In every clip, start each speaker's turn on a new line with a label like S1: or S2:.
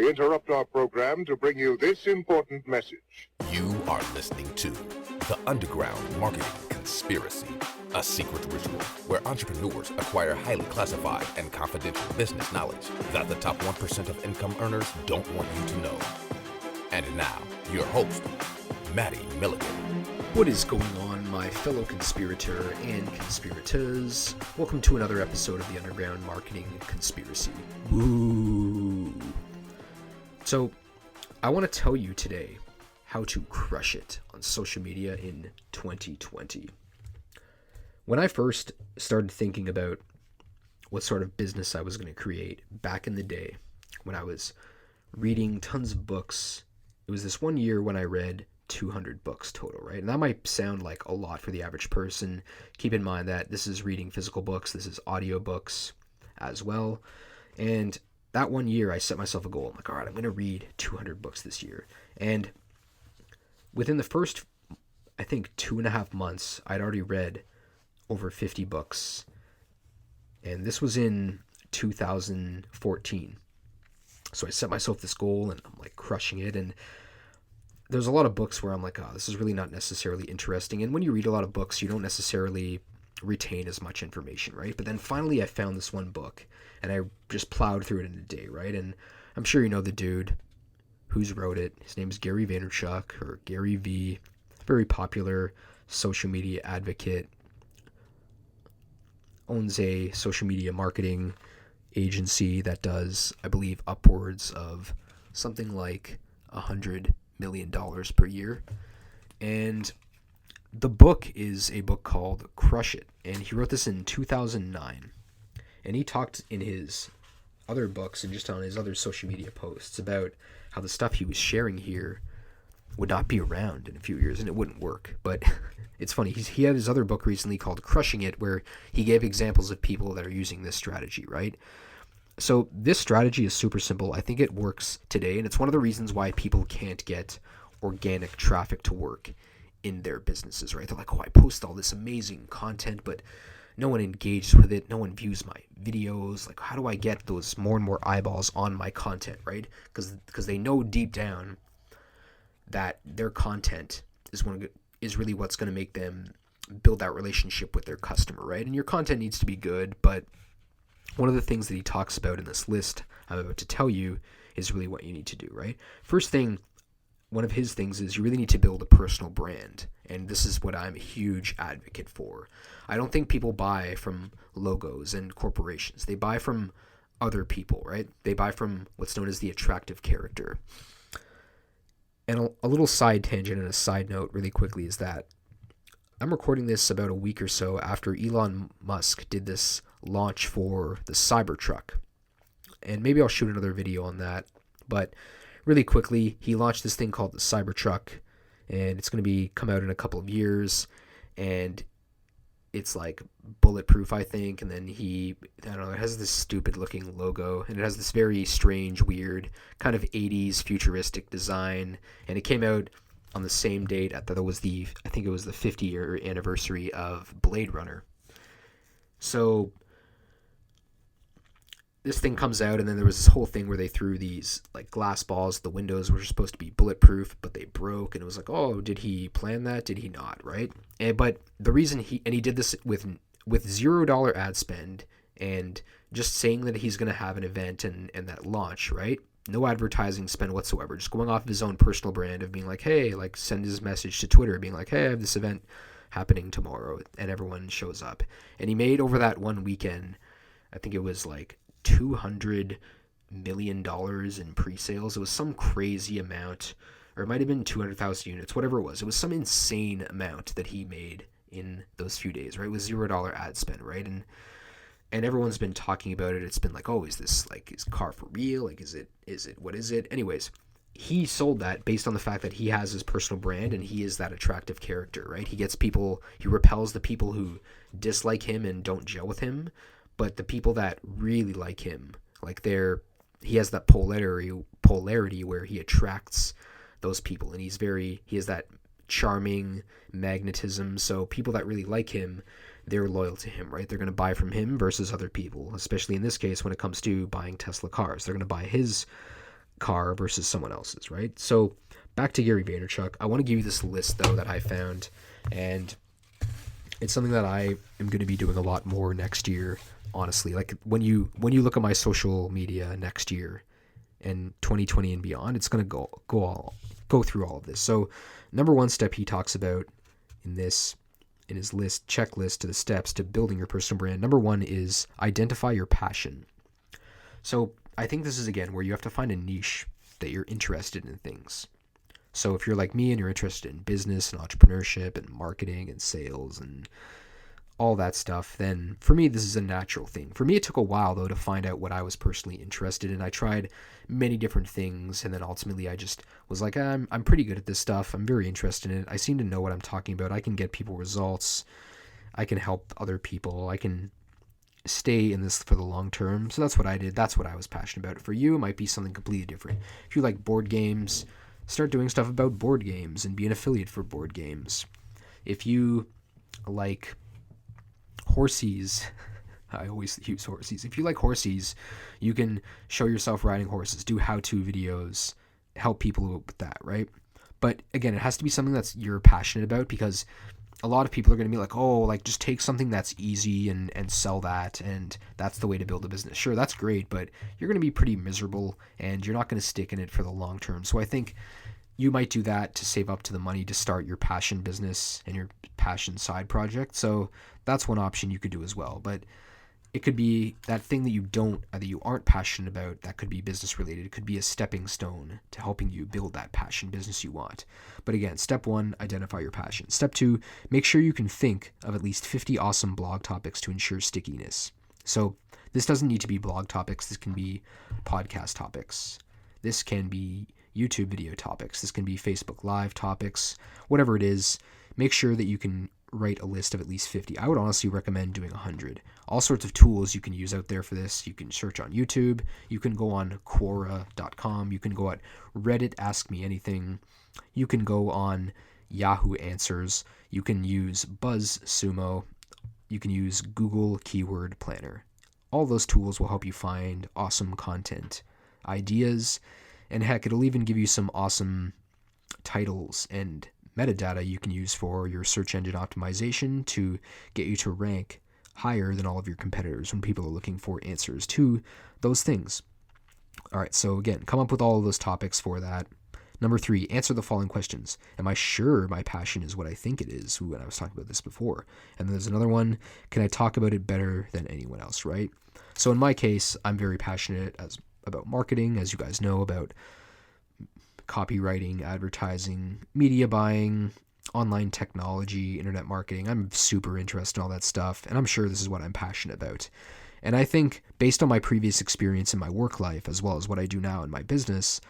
S1: We interrupt our program to bring you this important message.
S2: You are listening to The Underground Marketing Conspiracy, a secret ritual where entrepreneurs acquire highly classified and confidential business knowledge that the top 1% of income earners don't want you to know. And now, your host, Maddie Milligan.
S3: What is going on, my fellow conspirator and conspirators? Welcome to another episode of The Underground Marketing Conspiracy. Woo! So, I want to tell you today how to crush it on social media in 2020. When I first started thinking about what sort of business I was going to create back in the day, when I was reading tons of books, it was this one year when I read 200 books total, right? And that might sound like a lot for the average person. Keep in mind that this is reading physical books, this is audio books as well. And that one year, I set myself a goal. I'm like, all right, I'm going to read 200 books this year. And within the first, I think, 2.5 months, I'd already read over 50 books. And this was in 2014. So I set myself this goal and I'm like crushing it. And there's a lot of books where I'm like, oh, this is really not necessarily interesting. And when you read a lot of books, you don't necessarily retain as much information, right? But then finally I found this one book and I just plowed through it in a day, right? And I'm sure you know the dude who's wrote it. His name is Gary Vaynerchuk, or Gary V. Very popular social media advocate. Owns a social media marketing agency that does, I believe, upwards of something like $100 million per year. And the book is a book called Crush It. And he wrote this in 2009. And he talked in his other books and just on his other social media posts about how the stuff he was sharing here would not be around in a few years and it wouldn't work. But it's funny, he had his other book recently called Crushing It, where he gave examples of people that are using this strategy, right? So this strategy is super simple. I think it works today, and it's one of the reasons why people can't get organic traffic to work in their businesses, right? They're like, oh, I post all this amazing content, but no one engages with it. No one views my videos. Like, how do I get those more and more eyeballs on my content, right? Because they know deep down that their content is really what's going to make them build that relationship with their customer, right? And your content needs to be good, but one of the things that he talks about in this list I'm about to tell you is really what you need to do, right? First thing, one of his things is you really need to build a personal brand. And this is what I'm a huge advocate for. I don't think people buy from logos and corporations. They buy from other people, right? They buy from what's known as the attractive character. And a little side tangent and a side note really quickly is that I'm recording this about a week or so after Elon Musk did this launch for the Cybertruck. And maybe I'll shoot another video on that. But really quickly, he launched this thing called the Cybertruck, and it's going to come out in a couple of years, and it's like bulletproof, I think. And then I don't know, it has this stupid looking logo, and it has this very strange, weird kind of 80s futuristic design. And it came out on the same date I think it was the 50-year anniversary of Blade Runner. So this thing comes out, and then there was this whole thing where they threw these like glass balls. The windows were supposed to be bulletproof, but they broke, and it was like, oh, did he plan that? Did he not? Right? But the reason he did this with $0 ad spend and just saying that he's going to have an event and that launch, right? No advertising spend whatsoever, just going off of his own personal brand of being like, hey, like send his message to Twitter being like, hey, I have this event happening tomorrow, and everyone shows up. And he made over that one weekend, I think it was like $200 million in pre-sales. It was some crazy amount, or it might have been 200,000 units, whatever it was. It was some insane amount that he made in those few days, right? It was $0 ad spend, right? And everyone's been talking about it. It's been like, oh, is this like, is car for real? Like, is it, what is it? Anyways, he sold that based on the fact that he has his personal brand and he is that attractive character, right? He repels the people who dislike him and don't gel with him. But the people that really like him, like he has that polarity where he attracts those people, and he has that charming magnetism. So people that really like him, they're loyal to him, right? They're going to buy from him versus other people, especially in this case when it comes to buying Tesla cars. They're going to buy his car versus someone else's, right? So back to Gary Vaynerchuk. I want to give you this list though that I found, and it's something that I am going to be doing a lot more next year. Honestly, like when you look at my social media next year and 2020 and beyond, it's going to go through all of this. So number one step he talks about in his list checklist to the steps to building your personal brand. Number one is identify your passion. So I think this is again where you have to find a niche that you're interested in things. So if you're like me and you're interested in business and entrepreneurship and marketing and sales and all that stuff, then for me, this is a natural thing. For me, it took a while though to find out what I was personally interested in. I tried many different things, and then ultimately I just was like, I'm pretty good at this stuff. I'm very interested in it. I seem to know what I'm talking about. I can get people results. I can help other people. I can stay in this for the long term. So that's what I did. That's what I was passionate about. For you, it might be something completely different. If you like board games, start doing stuff about board games and be an affiliate for board games. If you like horses, I always use horses. If you like horses, you can show yourself riding horses, do how-to videos, help people with that, right? But again, it has to be something that's you're passionate about, because a lot of people are going to be like, oh, like just take something that's easy and sell that, and that's the way to build a business. Sure, that's great, but you're going to be pretty miserable and you're not going to stick in it for the long term. So I think you might do that to save up to the money to start your passion business and your passion side project. So that's one option you could do as well. But it could be that thing that you aren't passionate about, that could be business related. It could be a stepping stone to helping you build that passion business you want. But again, step one, identify your passion. Step two, make sure you can think of at least 50 awesome blog topics to ensure stickiness. So this doesn't need to be blog topics. This can be podcast topics. This can be YouTube video topics. This can be Facebook Live topics, whatever it is. Make sure that you can write a list of at least 50. I would honestly recommend doing 100. All sorts of tools you can use out there for this. You can search on YouTube. You can go on Quora.com. You can go at Reddit Ask Me Anything. You can go on Yahoo Answers. You can use BuzzSumo. You can use Google Keyword Planner. All those tools will help you find awesome content, ideas, and heck, it'll even give you some awesome titles and metadata you can use for your search engine optimization to get you to rank higher than all of your competitors when people are looking for answers to those things. All right, so again, come up with all of those topics for that. Number 3, answer the following questions. Am I sure my passion is what I think it is? When I was talking about this before. And then there's another one, can I talk about it better than anyone else, right? So in my case, I'm very passionate about marketing, as you guys know, about copywriting, advertising, media buying, online technology, internet marketing. I'm super interested in all that stuff, and I'm sure this is what I'm passionate about. And I think based on my previous experience in my work life, as well as what I do now in my business,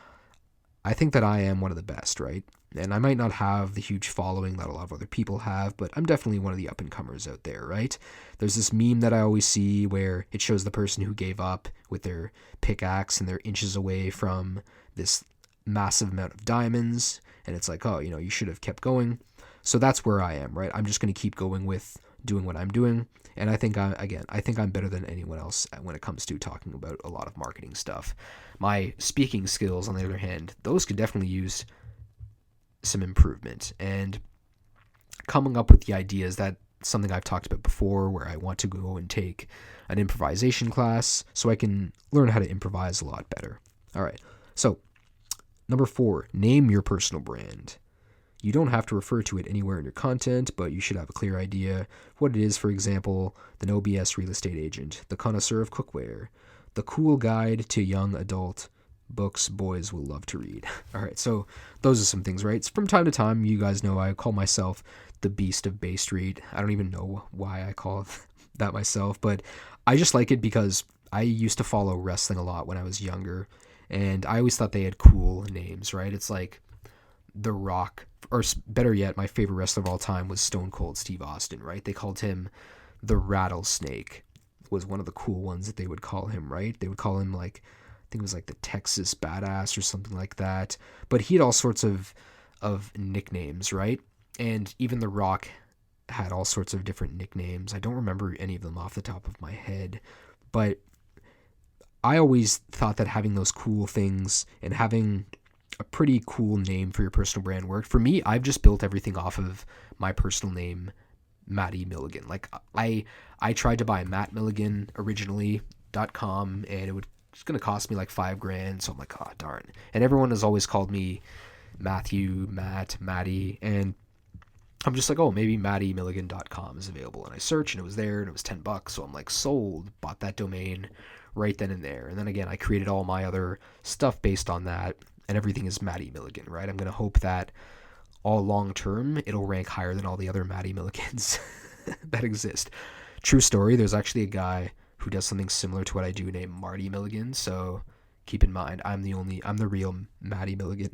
S3: I think that I am one of the best, right? And I might not have the huge following that a lot of other people have, but I'm definitely one of the up-and-comers out there, right? There's this meme that I always see where it shows the person who gave up with their pickaxe and they're inches away from this massive amount of diamonds, and it's like, oh, you should have kept going. So that's where I am, right? I'm just going to keep going with doing what I'm doing, and I think I'm better than anyone else when it comes to talking about a lot of marketing stuff. My speaking skills, on the other hand, those could definitely use some improvement, and coming up with the ideas, that's something I've talked about before, where I want to go and take an improvisation class so I can learn how to improvise a lot better. All right, so number 4, name your personal brand. You don't have to refer to it anywhere in your content, but you should have a clear idea of what it is. For example, the No BS real estate agent, the connoisseur of cookware, the cool guide to young adult books boys will love to read. All right, so those are some things, right? From time to time, you guys know I call myself the Beast of Bay Street. I don't even know why I call it that myself, but I just like it because I used to follow wrestling a lot when I was younger, and I always thought they had cool names, right? It's like The Rock, or better yet, my favorite wrestler of all time was Stone Cold Steve Austin, right? They called him the Rattlesnake, was one of the cool ones that they would call him, right? They would call him like, I think it was like the Texas Badass or something like that. But he had all sorts of nicknames, right? And even The Rock had all sorts of different nicknames. I don't remember any of them off the top of my head, but I always thought that having those cool things and having a pretty cool name for your personal brand worked. For me, I've just built everything off of my personal name, Matty Milligan. Like I tried to buy Matt Milligan originally.com, and it's going to cost me like $5,000. So I'm like, oh, darn. And everyone has always called me Matthew, Matt, Matty. And I'm just like, oh, maybe mattymilligan.com is available. And I searched and it was there and it was $10. So I'm like, sold, bought that domain right then and there. And then again, I created all my other stuff based on that, and everything is Matty Milligan, right? I'm going to hope that all long term, it'll rank higher than all the other Matty Milligans that exist. True story, there's actually a guy who does something similar to what I do named Marty Milligan. So keep in mind, I'm the real Matty Milligan.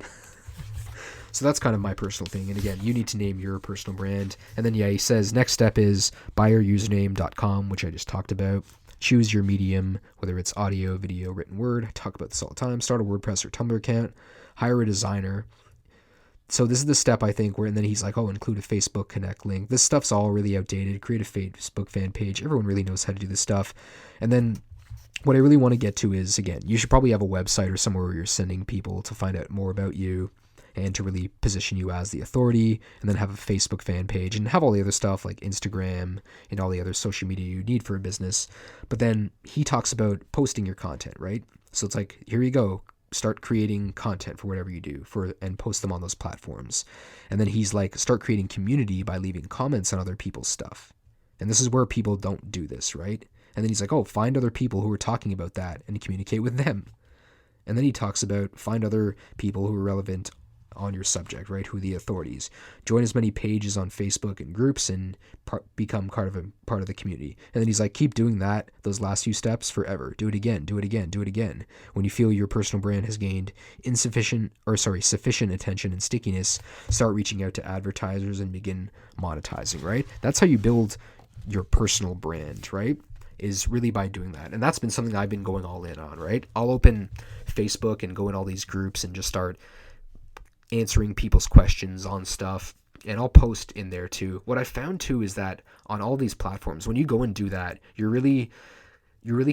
S3: So that's kind of my personal thing. And again, you need to name your personal brand. And then, yeah, he says next step is buyyourusername.com, which I just talked about. Choose your medium, whether it's audio, video, written word. I talk about this all the time. Start a WordPress or Tumblr account. Hire a designer. So this is the step, I think, where, and then he's like, oh, include a Facebook Connect link. This stuff's all really outdated. Create a Facebook fan page. Everyone really knows how to do this stuff. And then what I really want to get to is, again, you should probably have a website or somewhere where you're sending people to find out more about you and to really position you as the authority, and then have a Facebook fan page and have all the other stuff like Instagram and all the other social media you need for a business. But then he talks about posting your content, right? So it's like, here you go. Start creating content for whatever you do and post them on those platforms. And then he's like, start creating community by leaving comments on other people's stuff. And this is where people don't do this, right? And then he's like, oh, find other people who are talking about that and communicate with them. And then he talks about find other people who are relevant on your subject, right? Who are the authorities. Join as many pages on Facebook and groups and become part of the community. And then he's like, keep doing that, those last few steps forever. Do it again, do it again, do it again. When you feel your personal brand has gained sufficient attention and stickiness, start reaching out to advertisers and begin monetizing, right? That's how you build your personal brand, right? Is really by doing that. And that's been something I've been going all in on, right? I'll open Facebook and go in all these groups and just start answering people's questions on stuff, and I'll post in there too. What I found too is that on all these platforms, when you go and do that, you're really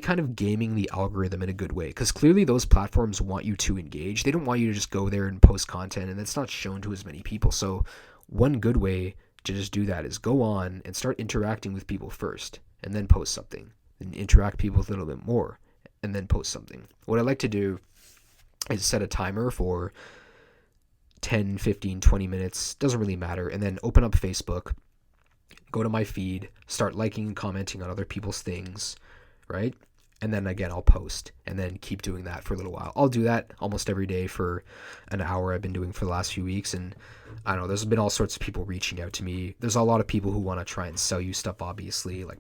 S3: kind of gaming the algorithm in a good way, because clearly those platforms want you to engage. They don't want you to just go there and post content, and it's not shown to as many people. So one good way to just do that is go on and start interacting with people first, and then post something, and interact people a little bit more, and then post something. What I like to do is set a timer for 10, 15, 20 minutes, doesn't really matter, and then open up Facebook, go to my feed, start liking and commenting on other people's things, right? And then again, I'll post, and then keep doing that for a little while. I'll do that almost every day for an hour. I've been doing for the last few weeks, and I don't know, there's been all sorts of people reaching out to me. There's a lot of people who want to try and sell you stuff, obviously, like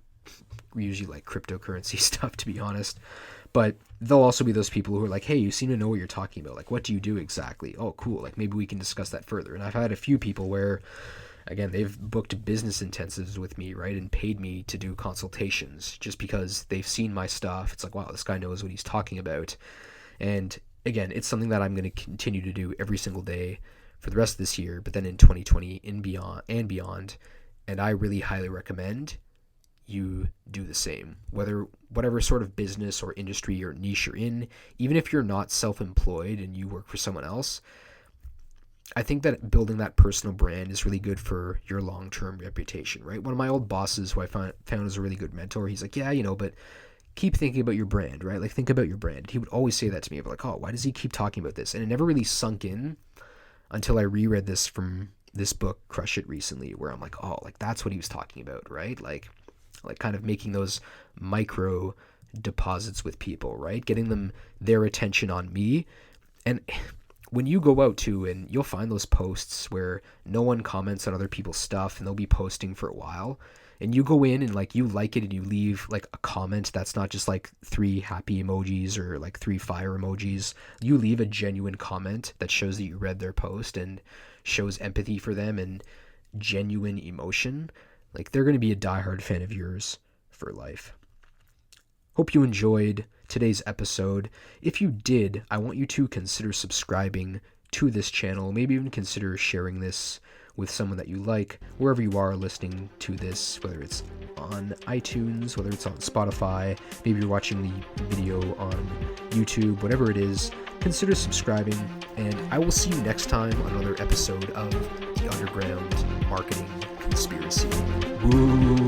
S3: usually like cryptocurrency stuff, to be honest. But there'll also be those people who are like, hey, you seem to know what you're talking about. Like, what do you do exactly? Oh, cool. Like, maybe we can discuss that further. And I've had a few people where, again, they've booked business intensives with me, right, and paid me to do consultations just because they've seen my stuff. It's like, wow, this guy knows what he's talking about. And again, it's something that I'm going to continue to do every single day for the rest of this year, but then in 2020 and beyond. And I really highly recommend you do the same, whatever sort of business or industry or niche you're in. Even if you're not self-employed and you work for someone else, I think that building that personal brand is really good for your long-term reputation, right? One of my old bosses who I found was a really good mentor, he's like, yeah, but keep thinking about your brand, right? Like, think about your brand. He would always say that to me. I'd be like, oh, why does he keep talking about this? And it never really sunk in until I reread this from this book, Crush It, recently, where I'm like, oh, like that's what he was talking about, right? Like kind of making those micro deposits with people, right? Getting them their attention on me. And when you go out to, and you'll find those posts where no one comments on other people's stuff and they'll be posting for a while, and you go in and like you like it and you leave like a comment that's not just like 3 happy emojis or like 3 fire emojis. You leave a genuine comment that shows that you read their post and shows empathy for them and genuine emotion. Like, they're going to be a diehard fan of yours for life. Hope you enjoyed today's episode. If you did, I want you to consider subscribing to this channel. Maybe even consider sharing this with someone that you like, wherever you are listening to this, whether it's on iTunes, whether it's on Spotify, maybe you're watching the video on YouTube, whatever it is, consider subscribing, and I will see you next time on another episode of The Underground Marketing Conspiracy. Woo!